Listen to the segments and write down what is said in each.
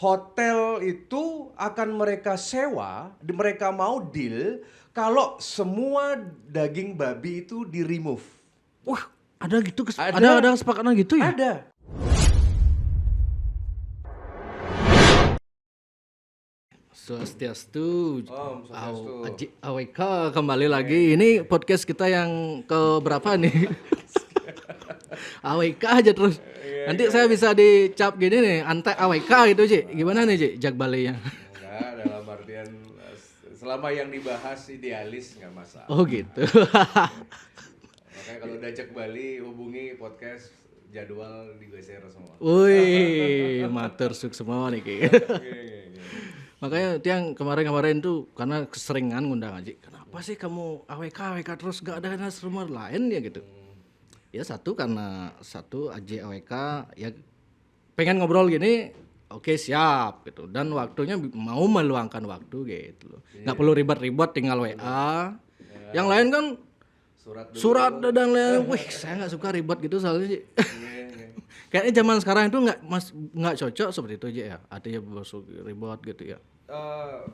hotel itu akan mereka sewa, mereka mau deal kalau semua daging babi itu di remove. Wah, ada gitu Ada. ada kesepakatan gitu ya? Ada. Swastiastu. Om, Swastiastu. AWK kembali lagi. Ini podcast kita yang ke berapa nih? AWK aja terus. Nanti saya bisa dicap gini nih, antek AWK gitu, Ci. Gimana nih, Ci? Jak Balinya? Enggak, dalam artian selama yang dibahas idealis nggak masalah. Oh gitu. Makanya kalau udah cek Bali hubungi podcast jadwal digeser semua. Wih, matur suk semua nih, Ki. Oke. Makanya tiang kemarin tuh karena keseringan ngundang aja. Kenapa sih kamu AWK terus gak ada narasumber lain ya gitu? Ya karena aja AWK ya pengen ngobrol gini, oke siap gitu. Dan waktunya mau meluangkan waktu gitu loh. Nggak perlu ribet-ribet tinggal WA. Yang lain kan surat dan lain. Wih, saya nggak suka ribet gitu soalnya sih. Kayaknya zaman sekarang itu nggak cocok seperti itu aja ya. Artinya masuk ribet gitu ya.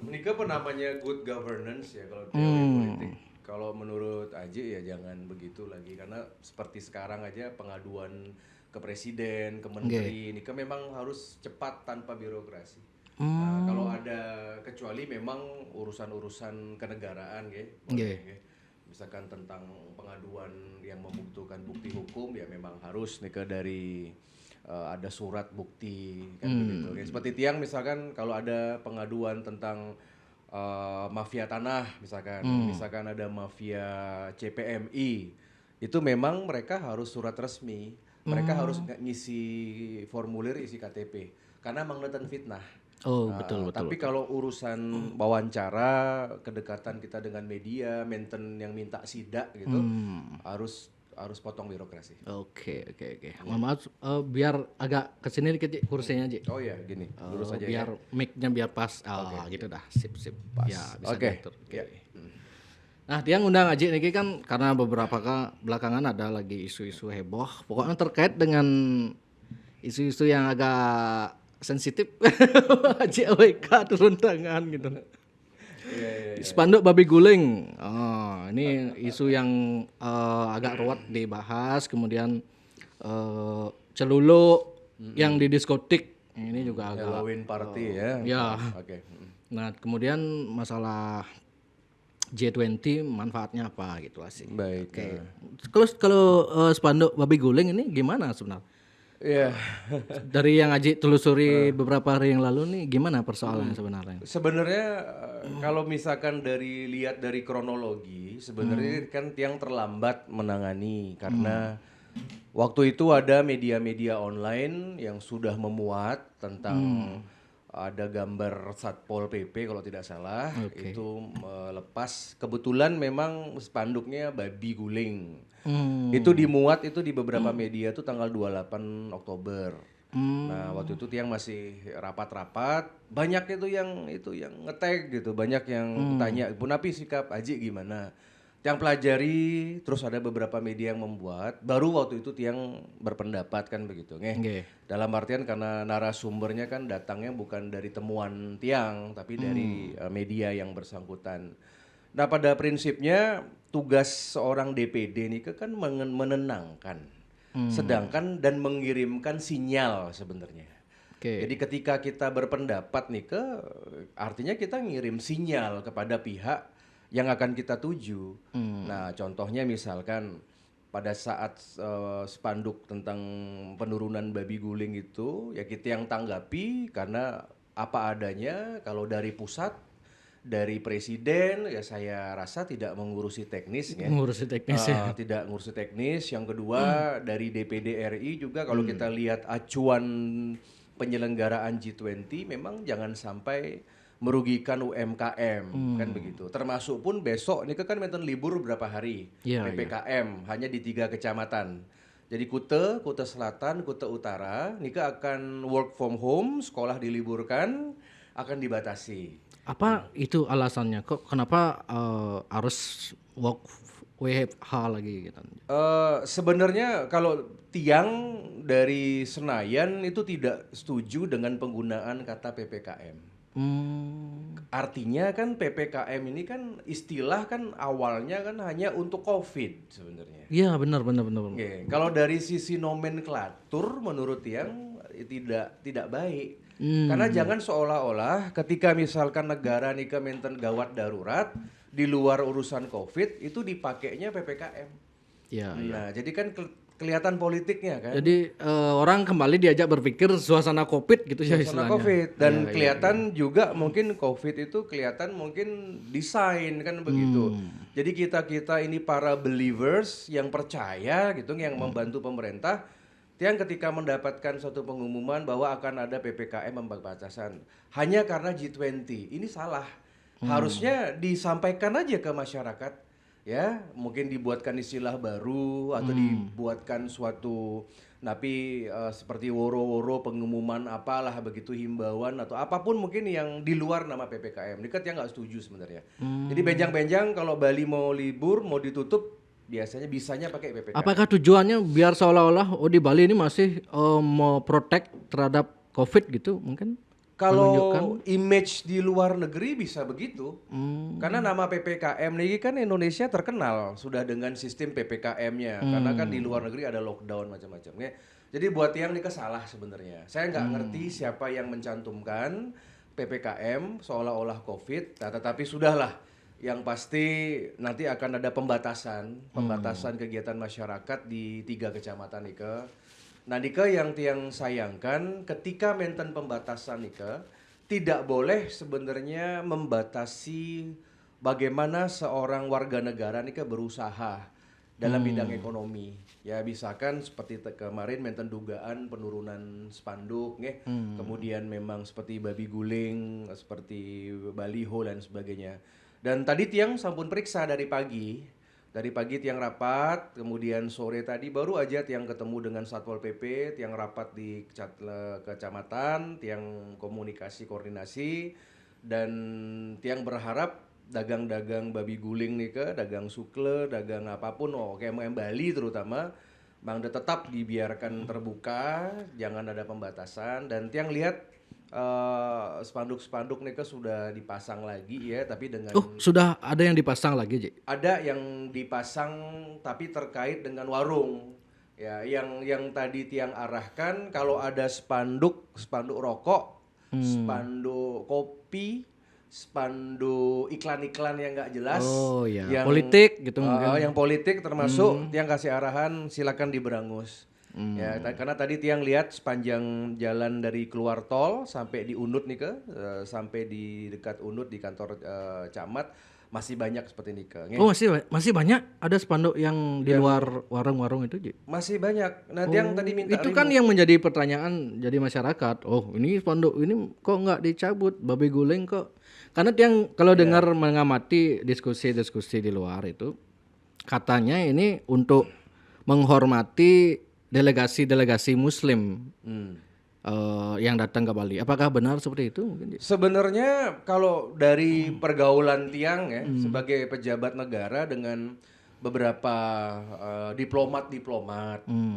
Nikah apa namanya good governance ya kalau teori politik. Kalau menurut Aji ya jangan begitu lagi karena seperti sekarang aja pengaduan ke presiden, ke menteri, nikah memang harus cepat tanpa birokrasi. Nah, kalau ada kecuali memang urusan-urusan kenegaraan misalkan tentang pengaduan yang membutuhkan bukti hukum ya memang harus nikah dari ada surat bukti kan begitu. Ya, seperti tiang misalkan kalau ada pengaduan tentang mafia tanah misalkan ada mafia CPMI itu memang mereka harus surat resmi. Mereka harus ngisi formulir isi KTP karena mengenai fitnah. Oh, betul. Tapi kalau urusan wawancara, kedekatan kita dengan media, mainten yang minta sidak gitu, harus potong birokrasi. Oke. Mohon maaf, biar agak kesini dikit Ci, kursinya aja. Oh iya, gini, lurus aja biar ya. mic-nya biar pas. Gitu dah, sip. Pas. Ya, bisa diatur. Ya. Nah, dia ngundang Aji ini kan karena beberapa belakangan ada lagi isu-isu heboh, pokoknya terkait dengan isu-isu yang agak sensitif. Aji AWK turun tangan gitu. Spanduk babi guling. Oh, ini isu yang agak ruwet dibahas. Kemudian celulu yang di diskotik. Ini juga agak Halloween party ya. Ya. Oke. Nah, kemudian masalah G20 manfaatnya apa gitu lah sih. Baik. Oke. Kalau spanduk babi guling ini gimana sebenarnya? Iya. Dari yang Aji telusuri beberapa hari yang lalu nih gimana persoalannya sebenarnya? Sebenarnya kalau misalkan lihat dari kronologi, sebenarnya kan tiang terlambat menangani karena waktu itu ada media-media online yang sudah memuat tentang ada gambar Satpol PP kalau tidak salah itu melepas kebetulan memang spanduknya babi guling. Itu dimuat itu di beberapa media tuh tanggal 28 Oktober. Nah, waktu itu tiang masih rapat-rapat, banyak itu yang nge-tag gitu, banyak yang tanya, "Punapi sikap Aji gimana?" Tiang pelajari, terus ada beberapa media yang membuat, baru waktu itu tiang berpendapat kan begitu, Dalam artian karena narasumbernya kan datangnya bukan dari temuan tiang, tapi dari media yang bersangkutan. Nah, pada prinsipnya tugas seorang DPD ini kan menenangkan, sedangkan dan mengirimkan sinyal sebenarnya. Jadi ketika kita berpendapat artinya kita ngirim sinyal kepada pihak yang akan kita tuju. Nah, contohnya misalkan pada saat spanduk tentang penurunan babi guling itu ya kita yang tanggapi karena apa adanya. Kalau dari pusat, dari presiden ya saya rasa tidak mengurusi teknis ya. Tidak ngurusi teknis. Yang kedua dari DPD RI juga kalau kita lihat acuan penyelenggaraan G20 memang jangan sampai merugikan UMKM kan begitu. Termasuk pun besok ini kan menten libur berapa hari PPKM hanya di 3 kecamatan. Jadi Kute Selatan, Kute Utara, Nika akan work from home, sekolah diliburkan, akan dibatasi. Apa itu alasannya? Kok kenapa harus work WFH lagi gitu. Sebenarnya kalau Tiang dari Senayan itu tidak setuju dengan penggunaan kata PPKM. Artinya kan PPKM ini kan istilah kan awalnya kan hanya untuk COVID sebenarnya. Iya benar benar benar. Benar. Oke, kalau dari sisi nomenklatur menurut Tiang tidak baik. Karena jangan seolah-olah ketika misalkan negara nih menten gawat darurat di luar urusan COVID itu dipakainya PPKM. Iya iya. Nah, jadi kan kelihatan politiknya kan. Jadi orang kembali diajak berpikir suasana COVID gitu ya Suasana istilahnya. COVID dan Iya, iya, kelihatan juga mungkin COVID itu kelihatan mungkin desain kan begitu. Jadi kita ini para believers yang percaya gitu yang membantu pemerintah yang ketika mendapatkan suatu pengumuman bahwa akan ada PPKM pembatasan hanya karena G20 ini salah. Harusnya disampaikan aja ke masyarakat ya, mungkin dibuatkan istilah baru atau dibuatkan suatu seperti woro-woro pengumuman apalah begitu himbauan atau apapun mungkin yang di luar nama PPKM. Dekat yang nggak setuju sebenarnya. Jadi benjang-benjang kalau Bali mau libur mau ditutup biasanya bisanya pakai PPKM. Apakah tujuannya biar seolah-olah di Bali ini masih mau protect terhadap COVID gitu mungkin? Kalau image di luar negeri bisa begitu. Karena nama PPKM ini kan Indonesia terkenal sudah dengan sistem PPKM-nya. Karena kan di luar negeri ada lockdown macam-macam. Ya. Jadi buat yang ini salah sebenarnya. Saya nggak ngerti siapa yang mencantumkan PPKM seolah-olah COVID. Nah, tetapi sudahlah. Yang pasti nanti akan ada pembatasan kegiatan masyarakat di 3 kecamatan Nike. Nah, Nike yang tiang sayangkan ketika menten pembatasan Nike tidak boleh sebenarnya membatasi bagaimana seorang warga negara Nike berusaha dalam bidang ekonomi. Ya, misalkan seperti kemarin menten dugaan penurunan spanduk kemudian memang seperti babi guling, seperti baliho dan sebagainya. Dan tadi tiang sampun periksa dari pagi tiang rapat, kemudian sore tadi baru aja tiang ketemu dengan Satpol PP, tiang rapat di kecamatan, tiang komunikasi koordinasi, dan tiang berharap dagang-dagang babi guling nih dagang sukle, dagang apapun, KMM Bali terutama, Bang tetap dibiarkan terbuka, jangan ada pembatasan, dan tiang lihat spanduk-spanduk nih sudah dipasang lagi ya, tapi dengan sudah ada yang dipasang lagi, Ji? ada yang dipasang tapi terkait dengan warung. Ya, yang tadi tiang arahkan kalau ada spanduk rokok, spanduk kopi, spanduk iklan-iklan yang nggak jelas, Oh ya, yang politik gitu mungkin. yang politik termasuk tiang kasih arahan silakan diberangus. Ya, karena tadi tiang lihat sepanjang jalan dari keluar tol sampai di Unut sampai di dekat Unut di kantor camat masih banyak seperti Nike. Oh masih banyak ada spanduk yang di luar warung-warung itu, Ji? Masih banyak. Nah, tiang tadi minta Itu kan yang menjadi pertanyaan jadi masyarakat. Oh ini spanduk ini kok nggak dicabut, babi guling kok? Karena tiang kalau dengar mengamati diskusi-diskusi di luar itu katanya ini untuk menghormati delegasi-delegasi Muslim yang datang ke Bali. Apakah benar seperti itu? Mungkin? Sebenarnya kalau dari pergaulan tiang ya sebagai pejabat negara dengan beberapa diplomat,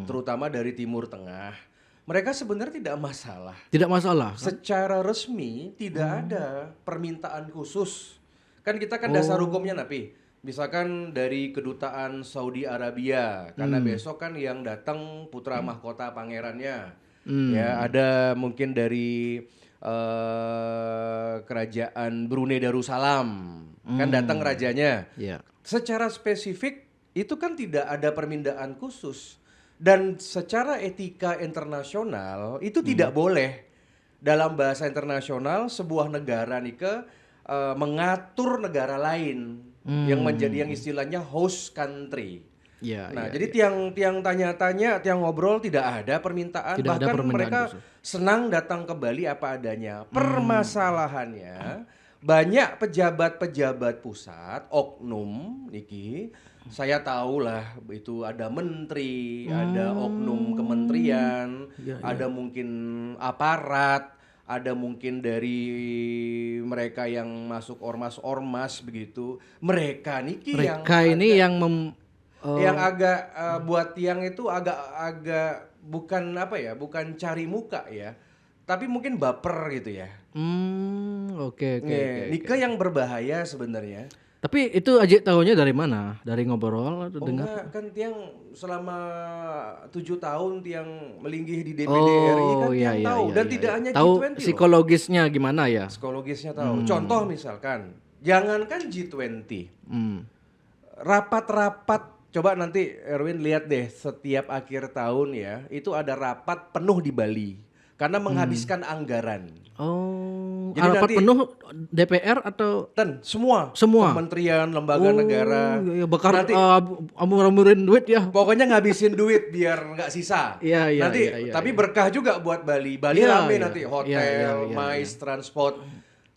terutama dari Timur Tengah, mereka sebenarnya tidak masalah. Tidak masalah. Secara resmi tidak ada permintaan khusus. Kan kita kan dasar hukumnya Napi. Misalkan dari kedutaan Saudi Arabia, karena besok kan yang datang putra mahkota pangerannya, ya ada mungkin dari kerajaan Brunei Darussalam, kan datang rajanya. Ya. Secara spesifik itu kan tidak ada permintaan khusus dan secara etika internasional itu tidak boleh dalam bahasa internasional sebuah negara mengatur negara lain. Yang istilahnya host country. Ya, Nah, jadi tiang tanya-tanya, tiang ngobrol tidak ada permintaan, Tidak ada bahkan permintaan mereka khusus. senang datang ke Bali apa adanya. Permasalahannya banyak pejabat-pejabat pusat, oknum, Niki, saya tahu lah itu ada menteri, ada oknum kementerian, ada mungkin aparat, ada mungkin dari mereka yang masuk ormas-ormas begitu, mereka niki yang Mereka ini yang yang agak buat tiang itu agak bukan apa ya, bukan cari muka ya, tapi mungkin baper gitu ya. oke oke oke. Nike yang berbahaya sebenarnya. Tapi itu Ajik tahunya dari mana? Dari ngobrol atau Oh dengar? enggak, kan tiang selama 7 tahun tiang melinggih di DPD RI kan iya tiang iya tahu iya. dan iya, tidak iya. hanya Tahu G20 loh. psikologisnya gimana ya? Psikologisnya tahu. Contoh misalkan, jangankan G20, Hmm. rapat-rapat, coba nanti Erwin lihat deh setiap akhir tahun ya, itu ada rapat penuh di Bali karena menghabiskan anggaran. Oh, Jadi rapat nanti penuh DPR atau semua semua? kementerian, lembaga negara, Iya, bakar nanti amur-amurin duit ya. pokoknya ngabisin duit biar nggak sisa. Iya iya Nanti iya iya. tapi iya. berkah juga buat Bali. Bali Iya, rame iya. nanti Iya, hotel, iya, mais, transport.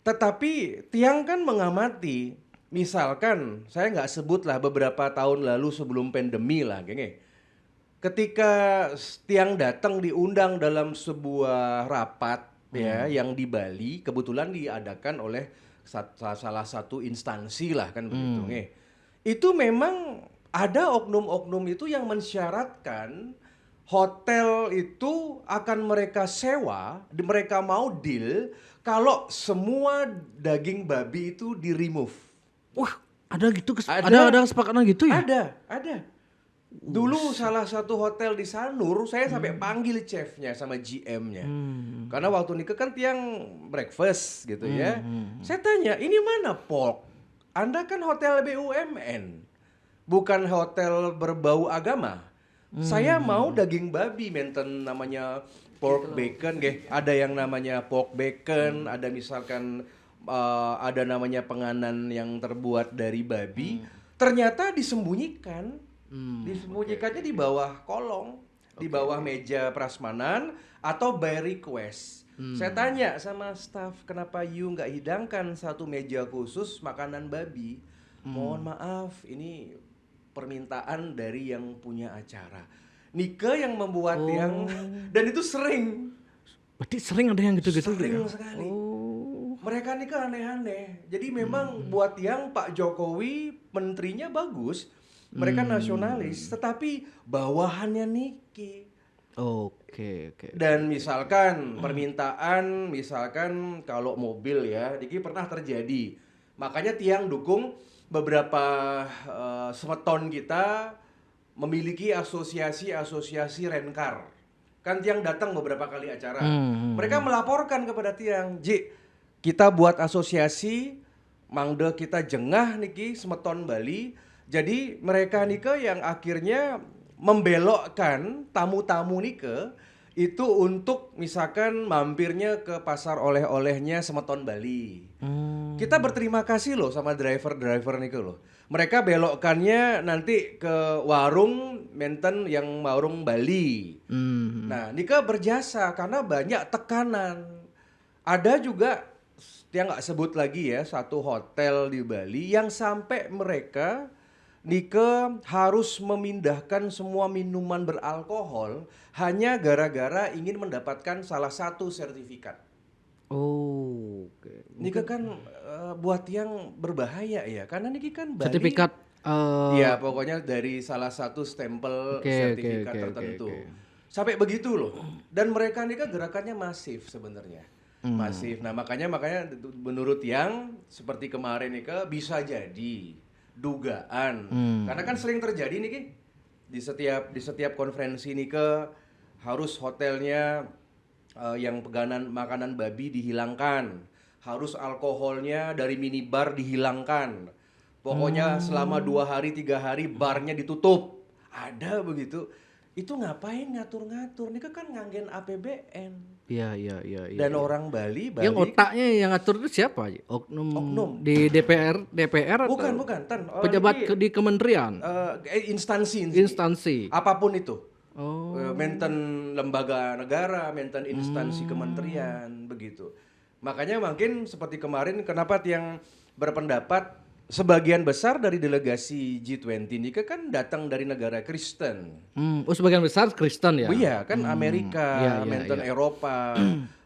Tetapi tiang kan mengamati, misalkan saya nggak sebut lah beberapa tahun lalu sebelum pandemi lah, genge. Ketika tiang datang diundang dalam sebuah rapat ya yang di Bali kebetulan diadakan oleh salah satu instansi lah kan begitu, nge. Itu memang ada oknum-oknum itu yang mensyaratkan hotel itu akan mereka sewa, mereka mau deal kalau semua daging babi itu di remove. Wah, ada gitu Ada. ada kesepakatan gitu ya? Ada. Dulu salah satu hotel di Sanur, saya sampai panggil chefnya sama GM-nya. Karena waktu nikah kan tiang breakfast gitu ya. Saya tanya, ini mana pork? Anda kan hotel BUMN, bukan hotel berbau agama. Saya mau daging babi, menten namanya pork bacon, ada yang namanya pork bacon, ada misalkan ada namanya penganan yang terbuat dari babi. Ternyata disembunyikan. Disembunyikannya di bawah kolong, di bawah meja prasmanan atau by request. Saya tanya sama staff, kenapa you nggak hidangkan satu meja khusus makanan babi? Mohon maaf, ini permintaan dari yang punya acara. Nike yang membuat yang dan itu sering. Berarti sering ada yang gitu-gitu Sering ya? sekali. Mereka nih kan aneh-aneh. Jadi memang buat yang Pak Jokowi menterinya bagus, mereka nasionalis, tetapi bawahannya Niki. Oke oke. Dan misalkan permintaan, misalkan kalau mobil ya, Niki pernah terjadi. Makanya tiang dukung beberapa semeton kita memiliki asosiasi rencar. Kan tiang datang beberapa kali acara. Mereka melaporkan kepada tiang, Ji, kita buat asosiasi, mangde kita jengah niki semeton Bali. Jadi mereka nike yang akhirnya membelokkan tamu-tamu nike itu untuk misalkan mampirnya ke pasar oleh-olehnya semeton Bali. Kita berterima kasih loh sama driver-driver nike loh. Mereka belokkannya nanti ke warung menten yang warung Bali. Nah, Nika berjasa karena banyak tekanan. Ada juga dia nggak sebut lagi ya satu hotel di Bali yang sampai mereka Nika harus memindahkan semua minuman beralkohol hanya gara-gara ingin mendapatkan salah satu sertifikat. Oh, oke. Nika kan buat yang berbahaya ya karena Niki kan Bali. Sertifikat Iya, pokoknya dari salah satu stempel sertifikat oke, tertentu. oke. Sampai begitu loh. Dan mereka ini kan gerakannya masif sebenarnya. Masif. Nah, makanya menurut yang seperti kemarin nih bisa jadi dugaan. Karena kan sering terjadi nih Ki. Di setiap konferensi nih harus hotelnya yang peganan makanan babi dihilangkan. Harus alkoholnya dari minibar dihilangkan. Pokoknya selama 2 hari 3 hari barnya ditutup. Ada begitu. Itu ngapain ngatur-ngatur? Ini kan nganggen APBN. Iya. Dan orang Bali Yang otaknya yang ngatur itu siapa? Oknum. Di DPR atau bukan Tan. pejabat di kementerian, Instansi. Apapun itu. Oh. Menten lembaga negara, menten instansi kementerian begitu. Makanya mungkin seperti kemarin kenapa yang berpendapat sebagian besar dari delegasi G20 ini kan datang dari negara Kristen. Sebagian besar Kristen ya. Oh iya, kan Amerika, Iya, menten iya. Eropa,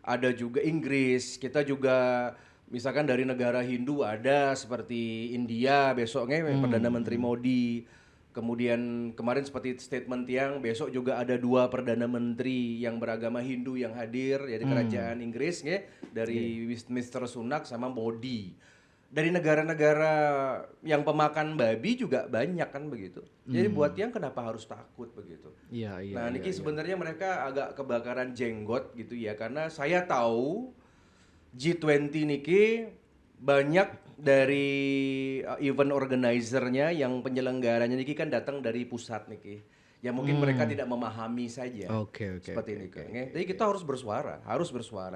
ada juga Inggris. Kita juga misalkan dari negara Hindu ada seperti India besoknya Perdana Menteri Modi. Kemudian kemarin seperti statement Tiang, besok juga ada 2 Perdana Menteri yang beragama Hindu yang hadir ya di kerajaan Inggris ya, dari Mr. Sunak sama Modi. Dari negara-negara yang pemakan babi juga banyak kan begitu. Jadi buat Tiang kenapa harus takut begitu? Iya, iya. Nah, niki sebenarnya mereka agak kebakaran jenggot gitu ya, karena saya tahu G20 niki banyak dari event organizer-nya yang penyelenggaranya niki kan datang dari pusat niki. Ya mungkin mereka tidak memahami saja. Oke. Seperti ini kan. Jadi kita harus bersuara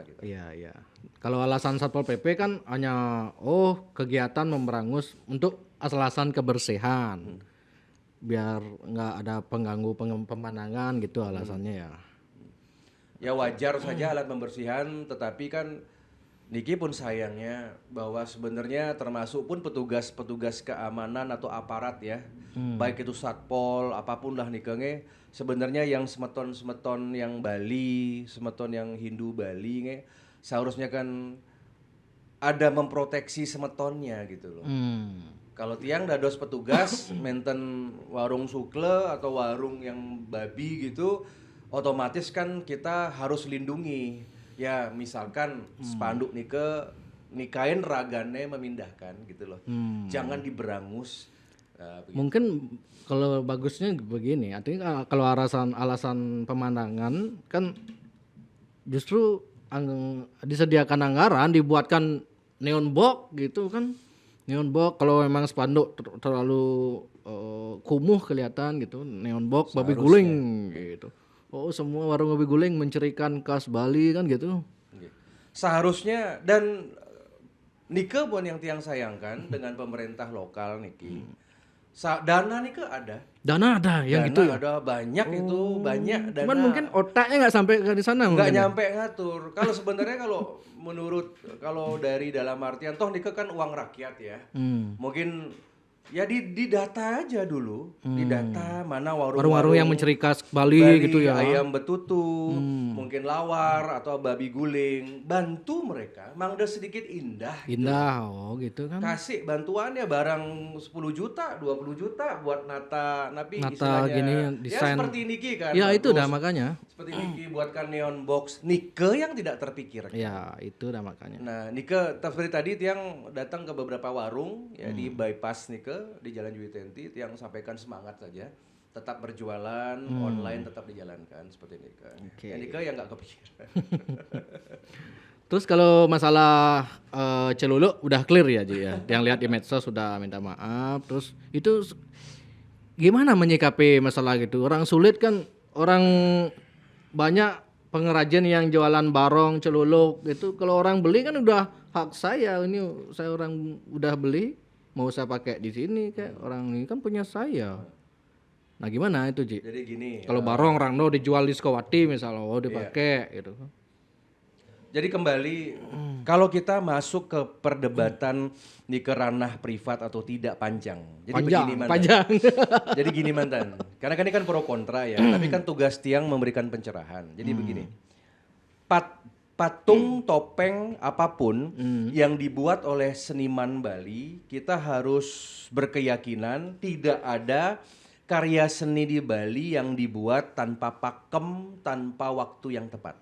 gitu. Iya, iya. Kalau alasan Satpol PP kan hanya kegiatan memberangus untuk alasan kebersihan. Biar nggak ada pengganggu pemandangan gitu alasannya ya. Ya wajar saja alat pembersihan, tetapi kan niki pun sayangnya bahwa sebenarnya termasuk pun petugas-petugas keamanan atau aparat ya, baik itu satpol apapun lah nikenge, sebenarnya yang semeton-semeton yang Bali, semeton yang Hindu Bali nge, seharusnya kan ada memproteksi semetonnya gitu loh. Kalau tiang dados petugas menten warung sukle atau warung yang babi gitu, otomatis kan kita harus lindungi. Ya misalkan spanduk nikain ragane memindahkan gitu loh. Jangan diberangus. Begitu. Mungkin kalau bagusnya begini, artinya kalau alasan pemandangan kan justru disediakan anggaran dibuatkan neon box gitu kan. Neon box kalau memang spanduk terlalu kumuh kelihatan gitu, neon box babi guling gitu. Oh, semua warung babi guling mencirikan khas Bali kan gitu. Seharusnya dan Nike pun yang tiang sayangkan dengan pemerintah lokal Niki. Dana Nike ada. Dana ada yang Dana gitu ya. ada banyak itu banyak dana. Cuman mungkin otaknya nggak sampai ke di sana nggak mungkin. nyampe ngatur. Kalau sebenarnya kalau dari dalam artian toh Nike kan uang rakyat ya. Mungkin ya di data aja dulu, di data mana Warung-warung yang menciri khas Bali gitu ya. ayam betutu, mungkin lawar atau babi guling, bantu mereka, mangda sedikit indah. Indah, gitu kan. Kasih bantuan ya barang 10 juta, 20 juta buat nata Nata gini ya desain. seperti Niki kan. Ya itu bagus. dah makanya. Seperti Niki buatkan neon box, Nike yang tidak terpikirkan. Ya itu dah makanya. Nah, Nike seperti tadi Tiang datang ke beberapa warung ya di bypass Nike di Jalan Juwitenti, Tiang sampaikan semangat saja. Tetap berjualan, online tetap dijalankan seperti Nike. Ya, Nike yang nggak kepikiran. Terus kalau masalah celuluk udah clear ya Ji ya. Yang lihat di medsos sudah minta maaf. Terus itu gimana menyikapi masalah gitu? Orang sulit kan, orang banyak pengrajin yang jualan barong, celuluk gitu. Kalau orang beli kan udah hak saya. Ini saya orang udah beli, mau saya pakai di sini kayak orang ini kan punya saya. Nah gimana itu Ji? Jadi gini. Kalau barong Rangdo dijual di Sukawati misalnya, dipakai gitu. Jadi kembali kalau kita masuk ke perdebatan di ranah privat atau tidak panjang. Jadi begini mantan. Panjang. Jadi gini mantan. Karena kan ini kan pro kontra ya, tapi kan tugas Tiang memberikan pencerahan. Jadi begini. Patung, topeng apapun yang dibuat oleh seniman Bali, kita harus berkeyakinan tidak ada karya seni di Bali yang dibuat tanpa pakem, tanpa waktu yang tepat.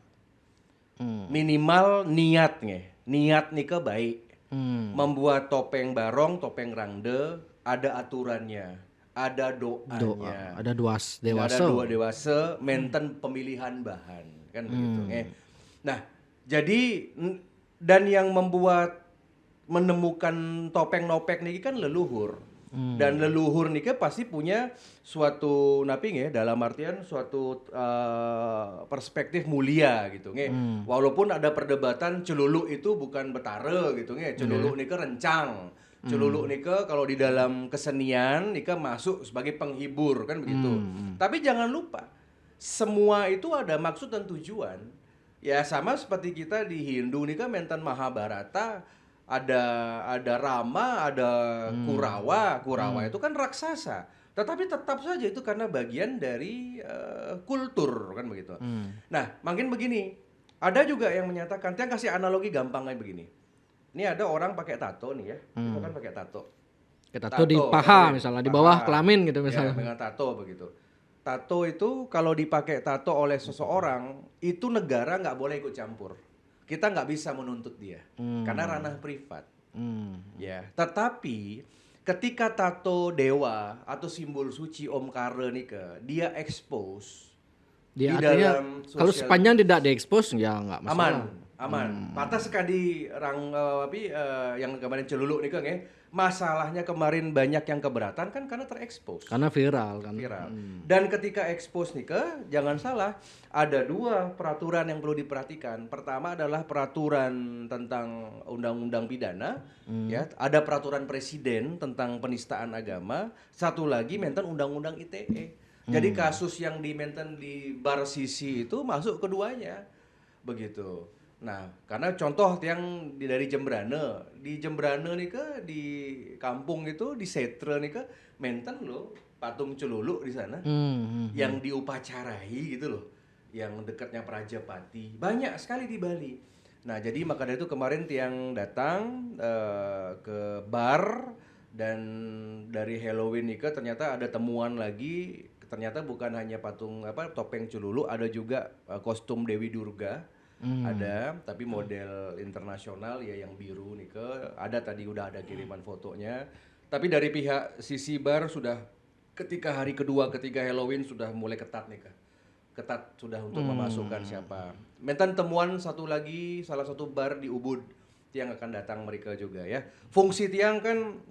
Minimal niatnya, niat Nike baik. Membuat topeng barong, topeng rangde, ada aturannya, ada doanya, ada dua dewasa. Ada dua dewasa, maintain pemilihan bahan, kan begitu. Nah, jadi dan yang menemukan topeng-nopeng ini kan leluhur. Dan leluhur nih pasti punya suatu dalam artian suatu perspektif mulia gitu walaupun ada perdebatan celuluk itu bukan betara gitu celuluk nih rencang celuluk nih kalau di dalam kesenian nih masuk sebagai penghibur kan begitu tapi jangan lupa semua itu ada maksud dan tujuan ya sama seperti kita di Hindu nih menten Mahabharata ada Rama, ada Kurawa. Kurawa itu kan raksasa. Tetapi tetap saja itu karena bagian dari kultur kan begitu. Nah, makin begini. Ada juga yang menyatakan, Tiang kasih analogi gampang kayak begini. Ini ada orang pakai tato nih ya, itu kan pakai tato. Kita tuh di paha misalnya, di bawah paha. kelamin gitu Ya, misalnya. dengan tato begitu. Tato itu kalau dipakai tato oleh seseorang, itu negara nggak boleh ikut campur. Kita nggak bisa menuntut dia, karena ranah privat. Ya, tetapi ketika tato dewa atau simbol suci Om Kare nih dia expose Dia di artinya dalam kalau sosial sepanjang tidak diekspos ya nggak masalah. aman. Pantas sekali yang kemarin celuluk nih Kang ya. Masalahnya kemarin banyak yang keberatan kan karena terekspos. Karena viral kan. Viral. Dan ketika expose nih jangan salah, ada dua peraturan yang perlu diperhatikan. Pertama adalah peraturan tentang undang-undang pidana, ya. Ada peraturan presiden tentang penistaan agama. Satu lagi menten undang-undang ITE. Jadi kasus yang di Bar Sisi itu masuk keduanya, begitu. Nah, karena contoh yang dari Jembrane, di Jembrane nih di kampung itu di Setre nih menten loh patung celuluk di sana yang diupacarai gitu loh, yang dekatnya Prajapati, banyak sekali di Bali. Nah, jadi maka dari itu kemarin tiang datang ke bar dan dari Halloween nih ternyata ada temuan lagi, ternyata bukan hanya patung topeng celulu, ada juga kostum Dewi Durga. Ada, tapi model internasional ya yang biru nih ada tadi udah ada kiriman fotonya. Tapi dari pihak sisi bar sudah ketika hari kedua ketika Halloween sudah mulai ketat nih ketat sudah untuk memasukkan siapa. Mentan temuan satu lagi salah satu bar di Ubud yang akan datang mereka juga ya. Fungsi tiang kan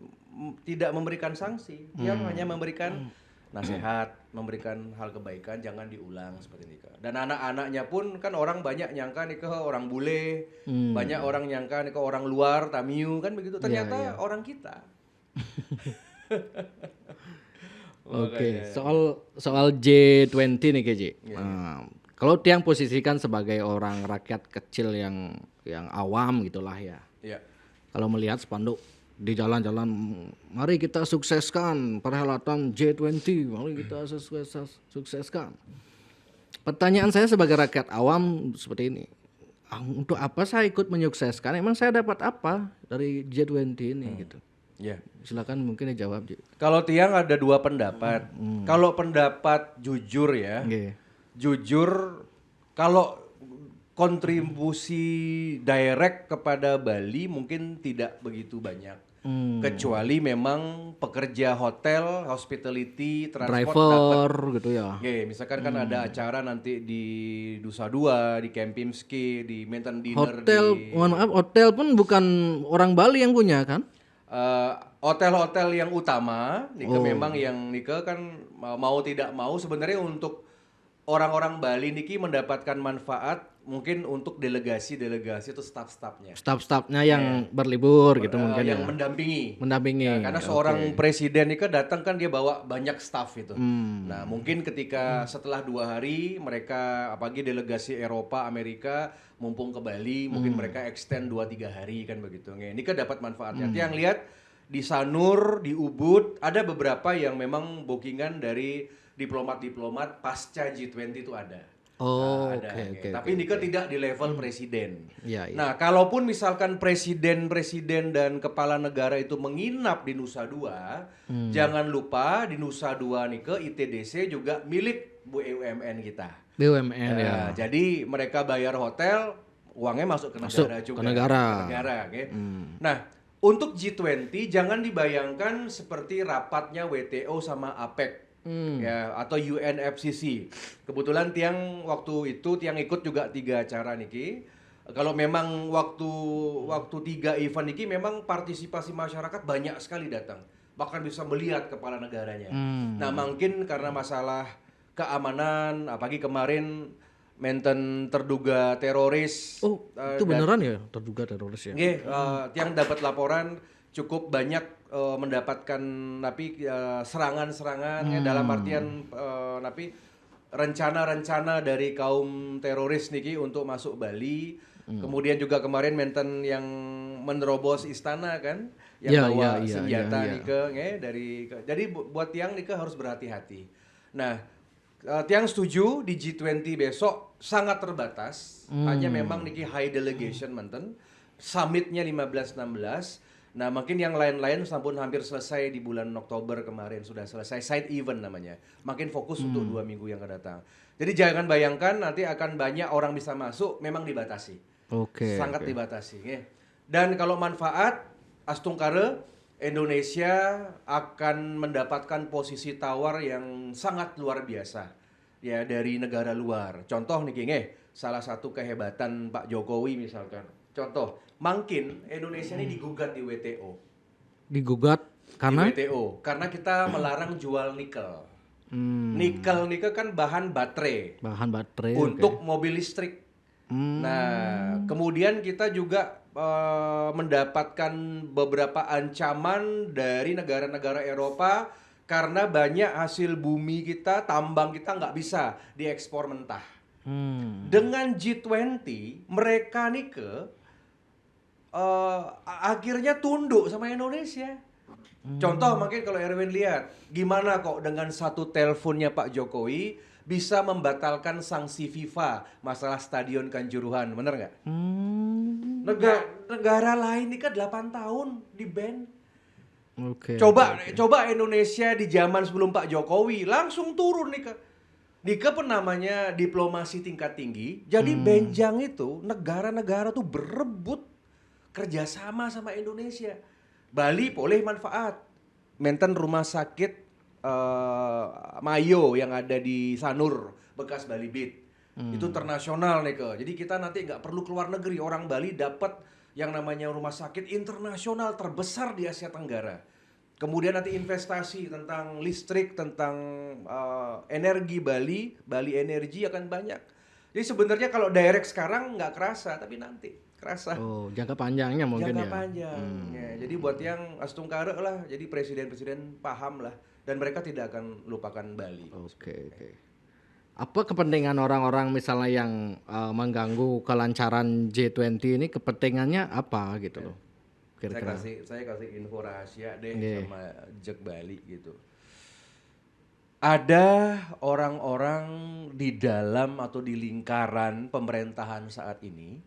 tidak memberikan sanksi, tiang hanya memberikan nasihat, memberikan hal kebaikan, jangan diulang seperti ini Dan anak-anaknya pun kan orang banyak nyangka nih orang bule, banyak orang nyangka nih orang luar, Tamiu kan begitu. Ternyata orang kita. Oke, soal G20 nih KJ. Kalau tiang posisikan sebagai orang rakyat kecil yang awam gitulah ya. Iya. Kalau melihat spanduk di jalan-jalan, mari kita sukseskan perhelatan G20, mari kita sukseskan. Pertanyaan saya sebagai rakyat awam seperti ini, untuk apa saya ikut menyukseskan? Emang saya dapat apa dari G20 ini gitu? Ya. Silakan mungkin dijawab. Kalau tiang ada dua pendapat. Kalau pendapat jujur ya, jujur kalau kontribusi direct kepada Bali mungkin tidak begitu banyak. Kecuali memang pekerja hotel, hospitality, transport driver gitu ya. Oke, misalkan kan ada acara nanti di Nusa Dua, di Kempinski, di Menten Dinner Hotel, mohon maaf, hotel pun bukan orang Bali yang punya kan? Hotel-hotel yang utama, memang yang kan mau tidak mau sebenarnya untuk orang-orang Bali niki mendapatkan manfaat mungkin untuk delegasi itu staff-staffnya. Staff-staffnya yang berlibur gitu mungkin yang ya. mendampingi. Ya, karena seorang presiden ini datang kan dia bawa banyak staff itu. Nah mungkin ketika setelah 2 hari mereka apalagi delegasi Eropa, Amerika mumpung ke Bali, mungkin mereka extend 2-3 hari kan begitu. Ini kan dapat manfaatnya. Yang lihat di Sanur, di Ubud ada beberapa yang memang bookingan dari diplomat-diplomat pasca G20 itu ada. Oke. Tapi ini kan tidak di level presiden. Iya. Nah, kalaupun misalkan presiden dan kepala negara itu menginap di Nusa Dua, jangan lupa di Nusa Dua ITDC juga milik BUMN kita. BUMN ya. Jadi mereka bayar hotel, uangnya masuk ke negara juga. Ke negara. Okay? Nah, untuk G20 jangan dibayangkan seperti rapatnya WTO sama APEC. Ya atau UNFCCC. Kebetulan waktu itu ikut juga 3 acara niki. Kalau memang waktu 3 event niki memang partisipasi masyarakat banyak sekali datang. Bahkan bisa melihat kepala negaranya. Nah, mungkin karena masalah keamanan, apalagi kemarin menten terduga teroris. Itu beneran ya terduga teroris ya? Yang dapat laporan cukup banyak mendapatkan serangan-serangan dalam artian rencana-rencana dari kaum teroris niki untuk masuk Bali. Kemudian juga kemarin menten yang menerobos istana kan yang bawa senjata jadi buat tiang nika harus berhati-hati. Nah, tiang setuju di G20 besok sangat terbatas. Hanya memang niki high delegation menten. summitnya 15-16. Nah, mungkin yang lain-lain sampun hampir selesai di bulan Oktober kemarin sudah selesai side event namanya. Makin fokus untuk 2 minggu yang akan datang. Jadi jangan bayangkan nanti akan banyak orang bisa masuk, memang dibatasi. Oke. Sangat dibatasi. Ya. Dan kalau manfaat Astungkare Indonesia akan mendapatkan posisi tawar yang sangat luar biasa ya dari negara luar. Contoh nih King, salah satu kehebatan Pak Jokowi misalkan. Contoh, mungkin Indonesia ini digugat di WTO. Digugat karena Di WTO karena kita melarang jual nikel. hmm, Nikel kan bahan baterai bahan baterai untuk mobil listrik. Hmm. Nah, kemudian kita juga mendapatkan beberapa ancaman dari negara-negara Eropa karena banyak hasil bumi kita, tambang kita nggak bisa diekspor mentah. Dengan G20, mereka nih akhirnya tunduk sama Indonesia. Contoh mungkin kalau Erwin lihat, gimana kok dengan satu teleponnya Pak Jokowi bisa membatalkan sanksi FIFA masalah Stadion Kanjuruhan, bener nggak? Negara lain ini kan 8 tahun di ban. Oke. Coba Indonesia di zaman sebelum Pak Jokowi langsung turun nih namanya diplomasi tingkat tinggi. Jadi benjang itu negara-negara tuh berebut kerjasama sama Indonesia. Bali boleh manfaat, maintain rumah sakit Mayo yang ada di Sanur bekas Bali Beat. Itu internasional nih Jadi kita nanti nggak perlu keluar negeri, orang Bali dapat yang namanya rumah sakit internasional terbesar di Asia Tenggara. Kemudian nanti investasi tentang listrik, tentang energi Bali Energi akan banyak. Jadi sebenarnya kalau direct sekarang nggak kerasa, tapi nanti kerasa. Oh, jangka panjangnya mungkin Jangka ya. panjang. Ya, jadi buat yang Astungkare lah, jadi presiden-presiden paham lah, dan mereka tidak akan lupakan Bali. Oke. Apa kepentingan orang-orang misalnya yang mengganggu kelancaran G20 ini, kepentingannya apa gitu loh? Kira-kira. Saya kasih info rahasia deh sama Jek Bali gitu. Ada orang-orang di dalam atau di lingkaran pemerintahan saat ini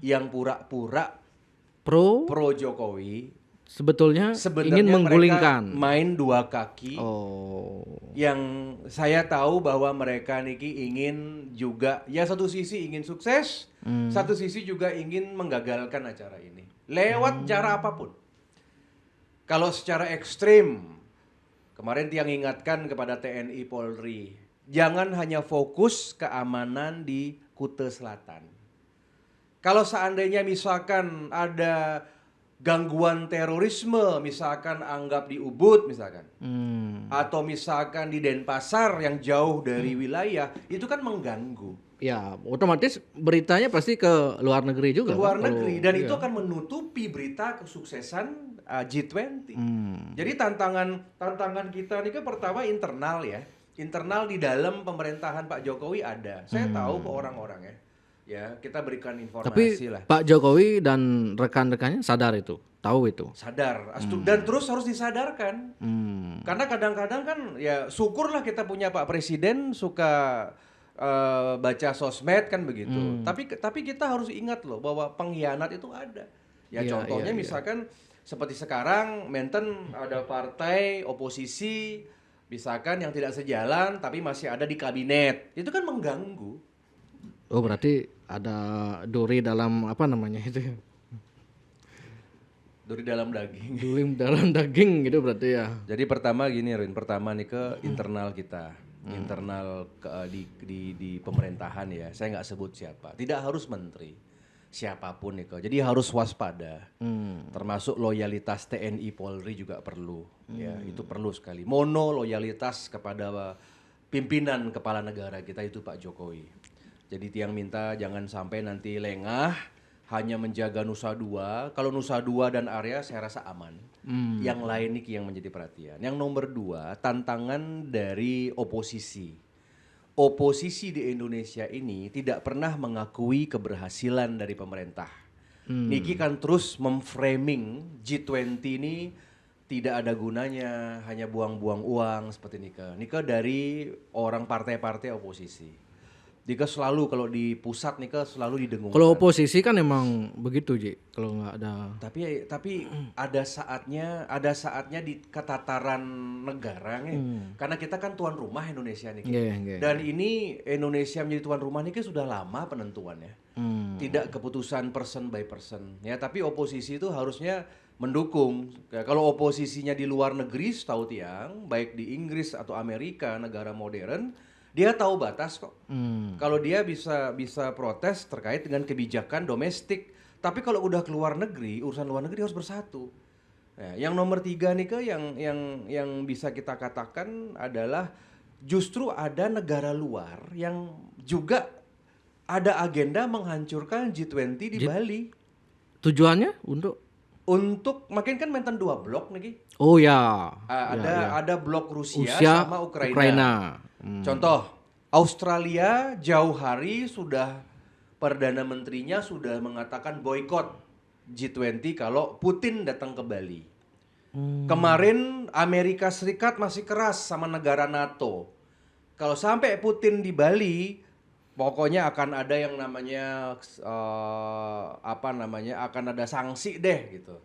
yang pura-pura pro Jokowi, sebetulnya sebenarnya ingin menggulingkan. mereka main dua kaki. Oh. Yang saya tahu bahwa mereka niki ingin juga, ya satu sisi ingin sukses, satu sisi juga ingin menggagalkan acara ini lewat cara apapun. Kalau secara ekstrim, kemarin Tiang ingatkan kepada TNI Polri, jangan hanya fokus keamanan di Kute Selatan. Kalau seandainya misalkan ada gangguan terorisme, misalkan anggap di Ubud misalkan, atau misalkan di Denpasar yang jauh dari wilayah, itu kan mengganggu. Ya, otomatis beritanya pasti ke luar negeri juga. Ke luar kan? negeri, dan itu akan menutupi berita kesuksesan G20. Jadi tantangan kita ini kan pertama internal ya. Internal di dalam pemerintahan Pak Jokowi ada. Saya tahu ke orang-orang ya. Ya, kita berikan informasi Tapi lah. Pak Jokowi dan rekan-rekannya sadar itu, tahu itu. Sadar, dan terus harus disadarkan. Karena kadang-kadang kan ya syukurlah kita punya Pak Presiden suka baca sosmed kan begitu. Tapi kita harus ingat loh bahwa pengkhianat itu ada. Ya contohnya misalkan seperti sekarang maintain ada partai oposisi misalkan yang tidak sejalan tapi masih ada di kabinet. Itu kan mengganggu. Oh, berarti ada duri dalam apa namanya itu ya? Duri dalam daging. Duri dalam daging gitu berarti ya. Jadi pertama gini Rin, pertama nih ke internal kita. Internal di pemerintahan ya. Saya nggak sebut siapa. Tidak harus menteri. Siapapun nih Jadi harus waspada. Termasuk loyalitas TNI Polri juga perlu. Ya, itu perlu sekali. Mono loyalitas kepada pimpinan kepala negara kita itu Pak Jokowi. Jadi Tiang minta jangan sampai nanti lengah hanya menjaga Nusa Dua. Kalau Nusa Dua dan area saya rasa aman. Yang lain nih yang menjadi perhatian. Yang nomor 2, tantangan dari oposisi. Oposisi di Indonesia ini tidak pernah mengakui keberhasilan dari pemerintah. Niki kan terus memframing G20 ini tidak ada gunanya, hanya buang-buang uang seperti Nika dari orang partai-partai oposisi. Dika selalu kalau di pusat nih selalu didengungkan. Kalau oposisi kan emang begitu, Ji. Kalau nggak ada. Tapi ada saatnya di ketataran negara nih. Karena kita kan tuan rumah Indonesia nih. Nggih, nggih. Dan ini Indonesia menjadi tuan rumah nih sudah lama penentuannya. Tidak keputusan person by person ya, tapi oposisi itu harusnya mendukung. Kalau oposisinya di luar negeri, setahu Tiang, baik di Inggris atau Amerika, negara modern, dia tahu batas kok. Kalau dia bisa protes terkait dengan kebijakan domestik, tapi kalau udah keluar negeri, urusan luar negeri harus bersatu. Nah, yang nomor 3 nih yang bisa kita katakan adalah justru ada negara luar yang juga ada agenda menghancurkan G20 di Bali. Tujuannya untuk Makin kan maintain 2 blok nih. Oh ya. Ada blok Rusia Rusia, sama Ukraina. Ukraina. Contoh, Australia jauh hari sudah Perdana Menterinya sudah mengatakan boykot G20 kalau Putin datang ke Bali. Kemarin Amerika Serikat masih keras sama negara NATO. Kalau sampai Putin di Bali, pokoknya akan ada yang namanya akan ada sanksi deh gitu.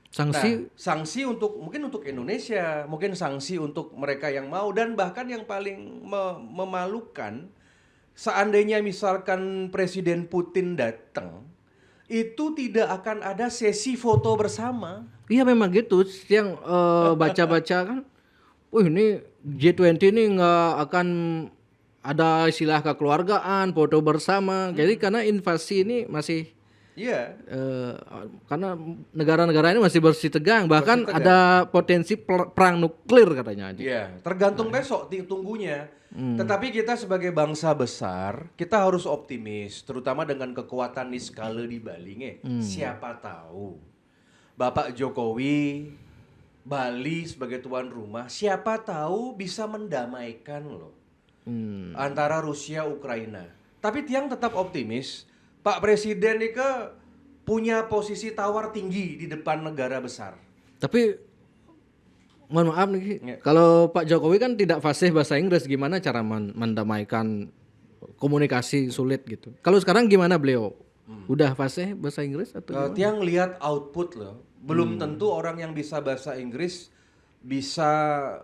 Sanksi? Nah, sanksi mungkin untuk Indonesia, mungkin sanksi untuk mereka yang mau, dan bahkan yang paling memalukan, seandainya misalkan Presiden Putin datang, itu tidak akan ada sesi foto bersama. Iya memang gitu. Yang baca-baca kan, ini G20 ini nggak akan ada istilah kekeluargaan, foto bersama. Jadi karena invasi ini masih karena negara-negara ini masih bersih tegang, bahkan ada potensi perang nuklir katanya. Iya, tergantung besok tunggunya. Tetapi kita sebagai bangsa besar, kita harus optimis, terutama dengan kekuatan di skala di Bali. Siapa tahu Bapak Jokowi Bali sebagai tuan rumah, siapa tahu bisa mendamaikan loh antara Rusia Ukraina. Tapi Tiang tetap optimis. Pak Presiden ini punya posisi tawar tinggi di depan negara besar. Tapi mohon maaf nih, kalau Pak Jokowi kan tidak fasih bahasa Inggris, gimana cara mendamaikan komunikasi sulit gitu? Kalau sekarang gimana beliau? Udah fasih bahasa Inggris atau Tiang lihat output loh. Belum tentu orang yang bisa bahasa Inggris bisa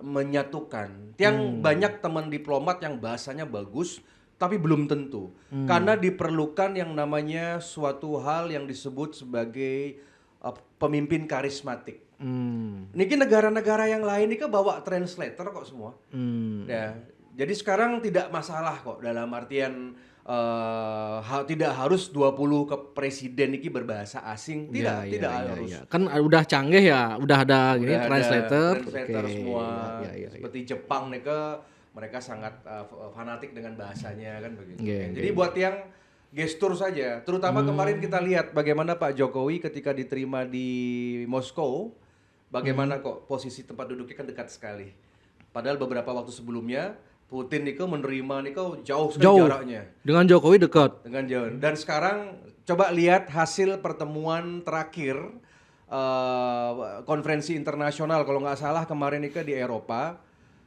menyatukan. Tiang banyak teman diplomat yang bahasanya bagus, tapi belum tentu. Karena diperlukan yang namanya suatu hal yang disebut sebagai pemimpin karismatik. Niki negara-negara yang lain ini bawa translator kok semua. Ya, jadi sekarang tidak masalah kok dalam artian tidak harus 20 ke presiden niki berbahasa asing. Tidak harus. Ya. Kan udah canggih ya, udah ada gini translator. Semua. Seperti Jepang nih mereka sangat fanatik dengan bahasanya kan begitu. Jadi buat yang gestur saja, terutama kemarin kita lihat bagaimana Pak Jokowi ketika diterima di Moskow, bagaimana kok posisi tempat duduknya kan dekat sekali. Padahal beberapa waktu sebelumnya Putin menerima jauh sekali jaraknya. Dengan Jokowi dekat. Dengan jauh. Dan sekarang coba lihat hasil pertemuan terakhir konferensi internasional kalau nggak salah kemarin di Eropa.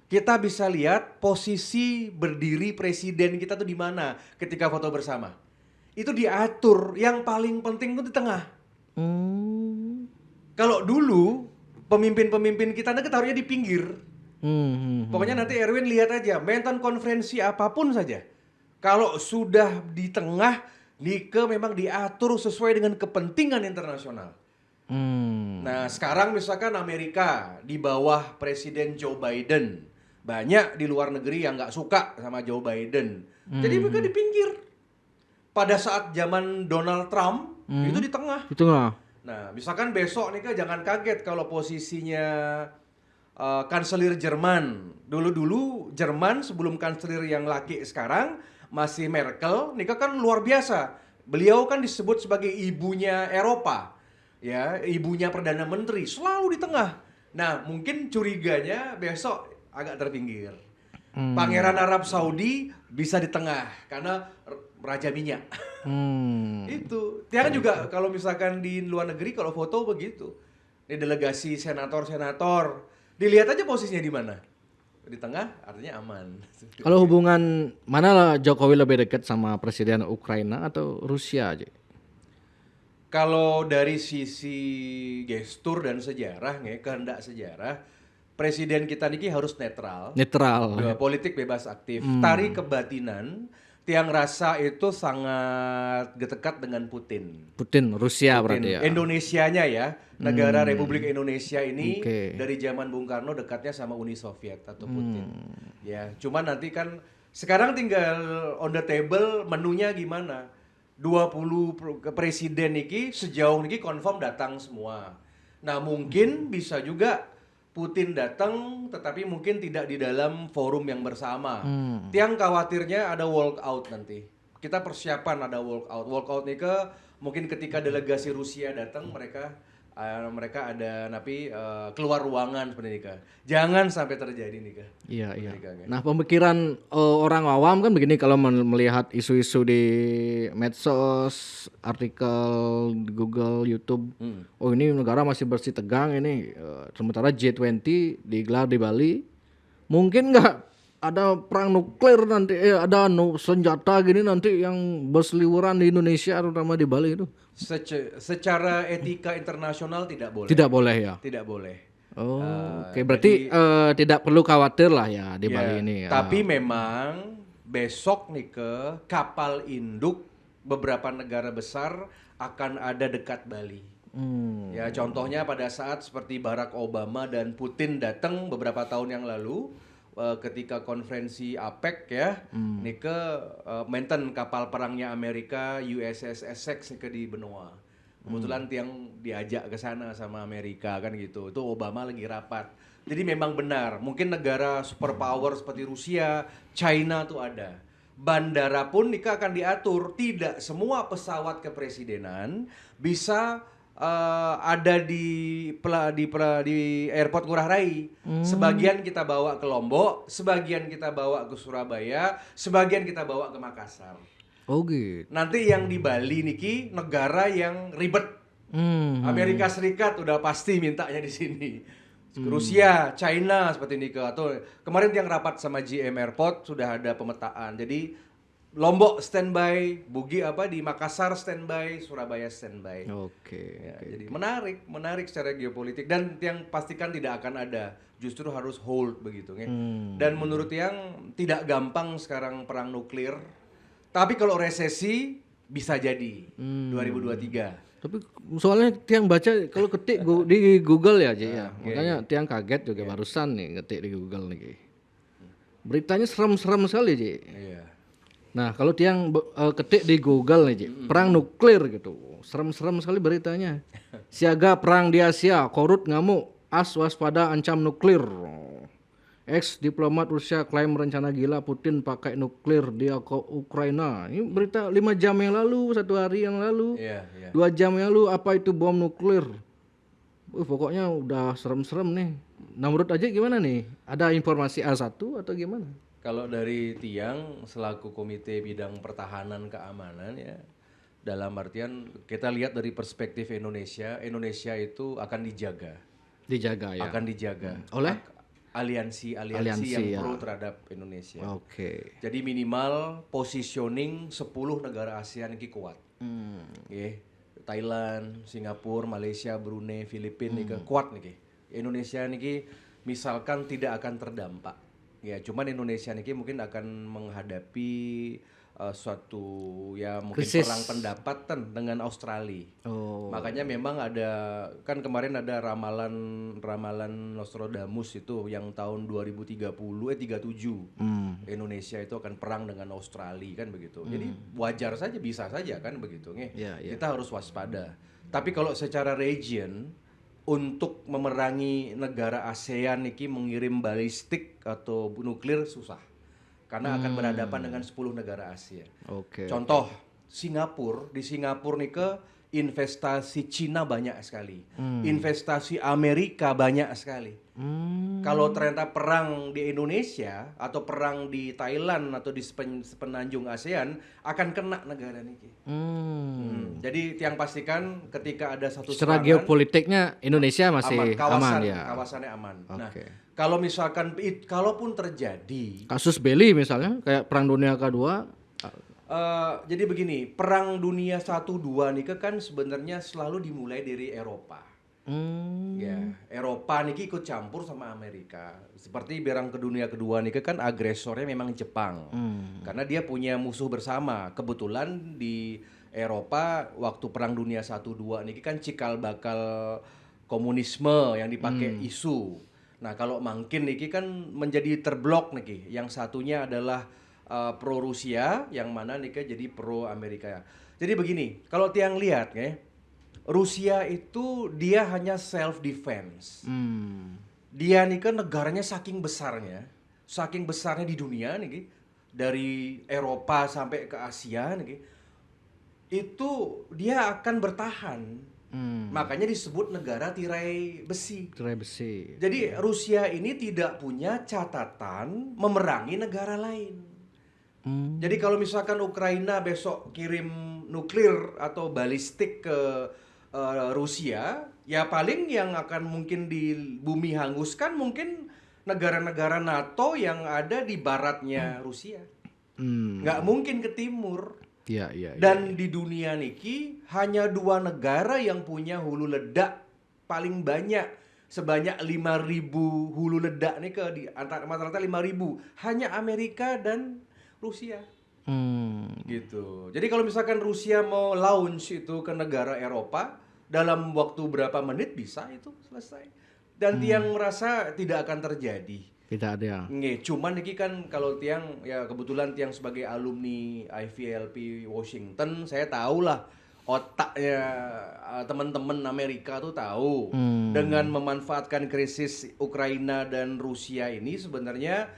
Kita bisa lihat posisi berdiri presiden kita tuh di mana ketika foto bersama. Itu diatur, yang paling penting itu di tengah. Kalau dulu pemimpin-pemimpin kita taruhnya di pinggir. Pokoknya nanti Erwin lihat aja, maintain konferensi apapun saja. Kalau sudah di tengah, memang diatur sesuai dengan kepentingan internasional. Nah sekarang misalkan Amerika di bawah Presiden Joe Biden. Banyak di luar negeri yang nggak suka sama Joe Biden. Jadi mereka di pinggir. Pada saat zaman Donald Trump, itu di tengah. Di tengah. Nah, misalkan besok jangan kaget kalau posisinya kanselir Jerman. Dulu Jerman sebelum kanselir yang laki sekarang masih Merkel, kan luar biasa. Beliau kan disebut sebagai ibunya Eropa. Ya, ibunya Perdana Menteri, selalu di tengah. Nah, mungkin curiganya besok agak terpinggir. Pangeran Arab Saudi bisa di tengah karena raja minyak. Itu. Tiang juga kalau misalkan di luar negeri kalau foto begitu. Ini delegasi senator-senator, dilihat aja posisinya di mana. di tengah artinya aman. Kalau hubungan mana lah Jokowi lebih dekat sama presiden Ukraina atau Rusia aja? Kalau dari sisi gestur dan sejarah, kehendak sejarah, presiden kita niki harus netral. Netral. Politik bebas aktif. Tari kebatinan, tiang rasa itu sangat dekat dengan Putin. Putin, Rusia berarti ya. Indonesianya ya, negara Republik Indonesia ini Oke. dari zaman Bung Karno dekatnya sama Uni Soviet atau Putin. Ya, cuman nanti kan sekarang tinggal on the table menunya gimana. 20 presiden niki sejauh niki confirm datang semua. Nah, mungkin bisa juga Putin datang tetapi mungkin tidak di dalam forum yang bersama. Tiang khawatirnya ada walk out nanti. Kita persiapan ada walk out. Walk out nih mungkin ketika delegasi Rusia datang mereka ada keluar ruangan seperti ini Kak. Jangan sampai terjadi nih Kak. Iya, Seperti iya. ini, Kak, ya. Nah, pemikiran orang awam kan begini kalau melihat isu-isu di medsos, artikel di Google, YouTube. Oh, ini negara masih bersih tegang ini. Sementara G20 digelar di Bali. Mungkin nggak ada perang nuklir nanti, ada senjata gini nanti yang berseliweran di Indonesia terutama di Bali itu. Secara etika internasional tidak boleh. Tidak boleh ya. Tidak boleh. Oh, oke. Berarti tidak perlu khawatir lah ya di Bali ini. Tapi memang besok nih kapal induk beberapa negara besar akan ada dekat Bali. Ya contohnya pada saat seperti Barack Obama dan Putin datang beberapa tahun yang lalu ketika konferensi APEC ya, mainten kapal perangnya Amerika USS Essex di benua. Kebetulan tiang diajak ke sana sama Amerika kan gitu. Itu Obama lagi rapat. Jadi memang benar, mungkin negara superpower seperti Rusia, China tuh ada. Bandara pun akan diatur, tidak semua pesawat kepresidenan bisa ada di airport Ngurah Rai. Sebagian kita bawa ke Lombok, sebagian kita bawa ke Surabaya, sebagian kita bawa ke Makassar. Oh gitu. Nanti yang di Bali niki negara yang ribet. Amerika Serikat udah pasti mintanya di sini. Rusia, China seperti ini atau kemarin yang rapat sama GM Airport sudah ada pemetaan. Jadi Lombok standby, di Makassar standby, Surabaya standby. Oke. Ya, jadi menarik secara geopolitik dan yang pastikan tidak akan ada, justru harus hold begitu. Dan menurut yang tidak gampang sekarang perang nuklir, tapi kalau resesi bisa jadi 2023. Tapi soalnya tiang baca kalau ketik di Google ya, Ji ya. Makanya tiang kaget juga barusan nih ketik di Google nih. Beritanya serem-serem sekali, Ji. Iya. Nah, kalau tiang ketik di Google nih, Ji, perang nuklir gitu. Serem-serem sekali beritanya. Siaga perang di Asia, korut ngamuk, as waspada ancam nuklir. Ex diplomat Rusia klaim rencana gila Putin pakai nuklir di Ukraina. Ini berita 5 jam yang lalu, 1 hari yang lalu, 2 jam yang lalu. Apa itu bom nuklir? Pokoknya udah serem-serem nih. Nah, menurut aja gimana nih? Ada informasi A1 atau gimana? Kalau dari tiang selaku Komite Bidang Pertahanan Keamanan ya, dalam artian kita lihat dari perspektif Indonesia itu akan dijaga. Dijaga ya. Akan dijaga. Oleh aliansi yang pro terhadap Indonesia. Oke. Jadi minimal positioning 10 negara ASEAN ini kuat. Thailand, Singapura, Malaysia, Brunei, Filipina ini kuat nih. Indonesia ini misalkan tidak akan terdampak. Ya, cuman Indonesia ini mungkin akan menghadapi suatu mungkin krisis. perang pendapat dengan Australia. Makanya memang kan kemarin ada ramalan Nostradamus itu yang tahun 37 Indonesia itu akan perang dengan Australia kan begitu. Jadi wajar saja, bisa saja kan begitu Kita harus waspada. Tapi kalau secara region untuk memerangi negara ASEAN ini mengirim balistik atau nuklir susah. Karena akan berhadapan dengan 10 negara Asia. Oke. Contoh, di Singapura nih investasi Cina banyak sekali, investasi Amerika banyak sekali. Kalau ternyata perang di Indonesia atau perang di Thailand atau di sepenanjung ASEAN akan kena negara niki. Jadi yang pastikan ketika ada satu Secara serangan geopolitiknya Indonesia masih aman ya. kawasannya aman. Nah, Oke. kalau misalkan kalaupun terjadi Kasus Beli misalnya kayak Perang Dunia Kedua. jadi begini, Perang Dunia 1-2 nih kan sebenarnya selalu dimulai dari Eropa. Ya, Eropa nih ikut campur sama Amerika. Seperti Perang Dunia Kedua nih kan agresornya memang Jepang. Karena dia punya musuh bersama. Kebetulan di Eropa waktu Perang Dunia 1-2 nih kan cikal bakal komunisme yang dipakai isu. Nah, kalau makin nih kan menjadi terblok nih. Yang satunya adalah pro Rusia, yang mana nih jadi pro Amerika. Jadi begini, kalau tiang lihat Rusia itu dia hanya self defense. Dia nih kan negaranya saking besarnya di dunia nih, dari Eropa sampai ke Asia nih, itu dia akan bertahan. Makanya disebut negara tirai besi. Tirai besi. Jadi Rusia ini tidak punya catatan memerangi negara lain. Jadi kalau misalkan Ukraina besok kirim nuklir atau balistik ke Rusia, ya paling yang akan mungkin di bumi hanguskan mungkin negara-negara NATO yang ada di baratnya Rusia. Nggak mungkin ke timur. Iya. Dan di dunia niki hanya 2 negara yang punya hulu ledak paling banyak, sebanyak 5.000 hulu ledak nih di antara rata-rata 5.000, hanya Amerika dan Rusia. Gitu. Jadi kalau misalkan Rusia mau launch itu ke negara Eropa dalam waktu berapa menit bisa itu selesai. Dan tiang merasa tidak akan terjadi. Tidak ada. Cuman ini kan kalau tiang ya kebetulan tiang sebagai alumni IVLP Washington, saya tahu lah otaknya teman-teman Amerika tuh tahu dengan memanfaatkan krisis Ukraina dan Rusia ini sebenarnya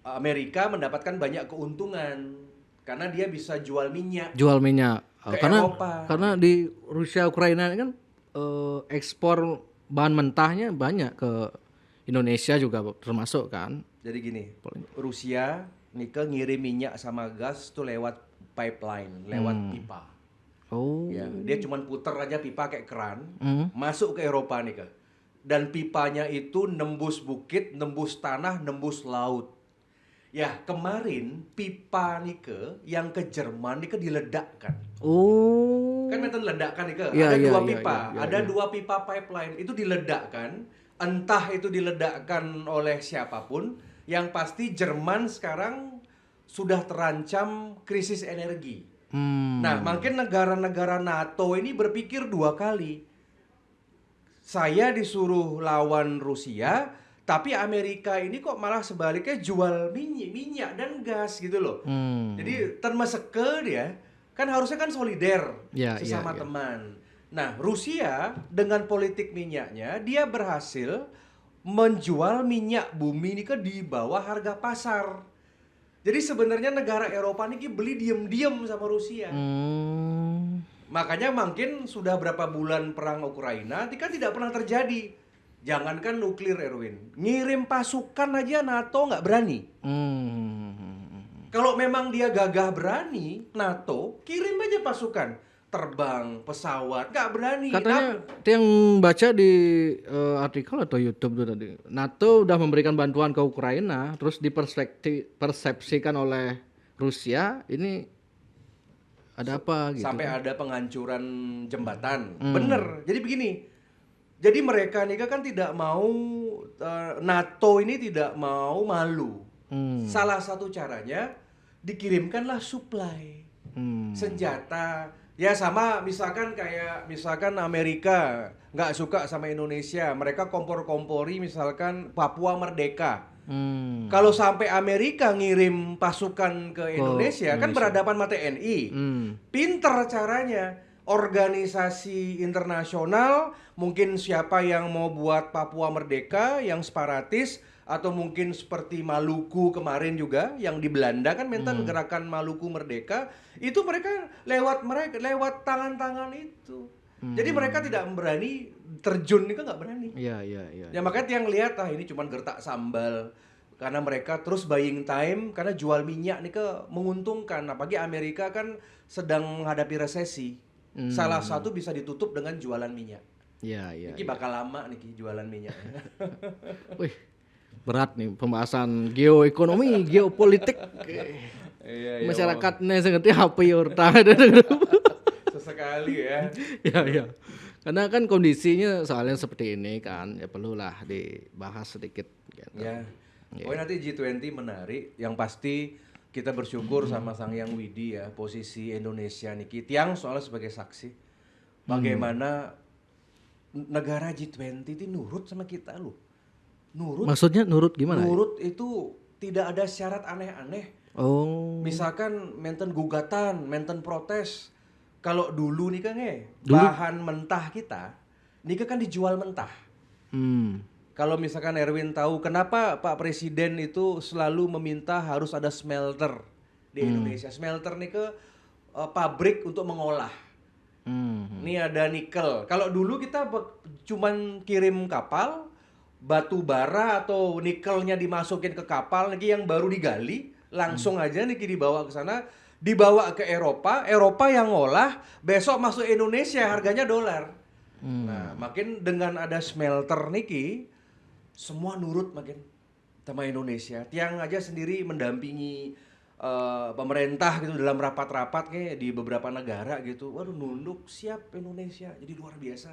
Amerika mendapatkan banyak keuntungan karena dia bisa jual minyak ke Eropa. Karena di Rusia Ukraina kan ekspor bahan mentahnya banyak ke Indonesia juga termasuk kan. Jadi gini, Rusia ngirim minyak sama gas tuh lewat pipeline, lewat pipa. Ya, dia cuma puter aja pipa kayak keran, masuk ke Eropa nih. Dan pipanya itu nembus bukit, nembus tanah, nembus laut. Ya, kemarin pipa nike yang ke Jerman nike diledakkan. Kan meten ledakan nike, ada 2 pipa, ada 2 pipa pipeline itu diledakkan. Entah itu diledakkan oleh siapapun, yang pasti Jerman sekarang sudah terancam krisis energi. Nah, mungkin negara-negara NATO ini berpikir 2 kali. Saya disuruh lawan Rusia, tapi Amerika ini kok malah sebaliknya jual minyak dan gas gitu loh. Jadi termasuk dia kan harusnya kan solider sesama teman. Nah, Rusia dengan politik minyaknya dia berhasil menjual minyak bumi ini di bawah harga pasar. Jadi sebenarnya negara Eropa ini beli diam-diam sama Rusia. Makanya mungkin sudah berapa bulan perang Ukraina kan tidak pernah terjadi. Jangankan nuklir, Erwin, ngirim pasukan aja NATO nggak berani. Kalau memang dia gagah berani, NATO kirim aja pasukan, terbang, pesawat, nggak berani. Katanya yang baca di artikel atau YouTube tuh tadi, NATO udah memberikan bantuan ke Ukraina, terus dipersepsikan oleh Rusia, ini ada apa gitu? Sampai ada penghancuran jembatan, bener. Jadi begini. Jadi mereka nih kan tidak mau, NATO ini tidak mau malu. Salah satu caranya dikirimkanlah supply senjata. Ya sama misalkan Amerika nggak suka sama Indonesia, mereka kompor-kompori misalkan Papua merdeka. Kalau sampai Amerika ngirim pasukan ke Indonesia kan berhadapan sama TNI. Pinter caranya. Organisasi internasional, mungkin siapa yang mau buat Papua merdeka, yang separatis, atau mungkin seperti Maluku kemarin juga yang di Belanda kan gerakan Maluku Merdeka itu mereka lewat tangan-tangan itu. Jadi mereka tidak berani terjun, itu nggak berani. Iya. Ya makanya yang lihat ini cuma gertak sambal karena mereka terus buying time karena jual minyak nih menguntungkan. Apalagi Amerika kan sedang menghadapi resesi. Salah satu bisa ditutup dengan jualan minyak. Iya. Ini bakal lama nih jualan minyak. Wih, berat nih pembahasan geoekonomi, geopolitik. Iya, Masyarakatnya sangat HP urta. Sesekali ya. Iya. Karena kan kondisinya soalnya seperti ini kan, ya perlulah dibahas sedikit gitu. Ya. Pokoknya nanti G20 menarik. Yang pasti kita bersyukur sama Sang Hyang Widi ya, posisi Indonesia niki tiang soalnya sebagai saksi. Bagaimana negara G20 itu nurut sama kita loh. Nurut. Maksudnya nurut gimana? Nurut itu tidak ada syarat aneh-aneh. Oh. Misalkan menten gugatan, menten protes. Kalau dulu nih kan bahan mentah kita, nih kan dijual mentah. Kalau misalkan Erwin tahu kenapa Pak Presiden itu selalu meminta harus ada smelter di Indonesia. Smelter nih pabrik untuk mengolah. Ini ada nikel. Kalau dulu kita cuman kirim kapal, batu bara atau nikelnya dimasukin ke kapal, nih yang baru digali, langsung aja nih dibawa ke sana. Dibawa ke Eropa yang ngolah, besok masuk Indonesia harganya $. Nah, makin dengan ada smelter niki, semua nurut makin sama Indonesia. Tiang aja sendiri mendampingi pemerintah gitu dalam rapat-rapat kayak di beberapa negara gitu. Waduh, nunduk siap Indonesia, jadi luar biasa.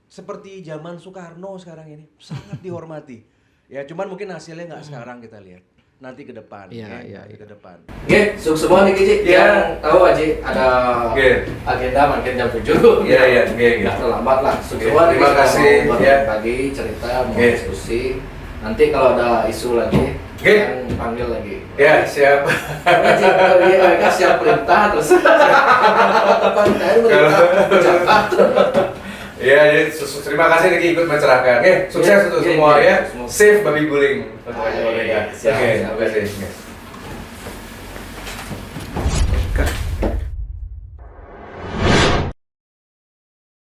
Seperti zaman Soekarno sekarang ini, sangat dihormati. Ya, cuman mungkin hasilnya nggak sekarang kita lihat. Nanti ke depan. Iya. Ke depan. Oke, semua nih Ci. Yang tahu aja ada agenda makin jam 7. Iya. Nggak terlambat lah. Semua terima kasih. Pagi cerita mau diskusi. Nanti kalau ada isu lagi, yang panggil lagi. Ya, siap. Iya, siap perintah terus. Kapan perintah cepat. Iya, jadi terima kasih Niki ikut mencerahkan. Sukses untuk semua ya. Safe babi guling. Oke, terima kasih.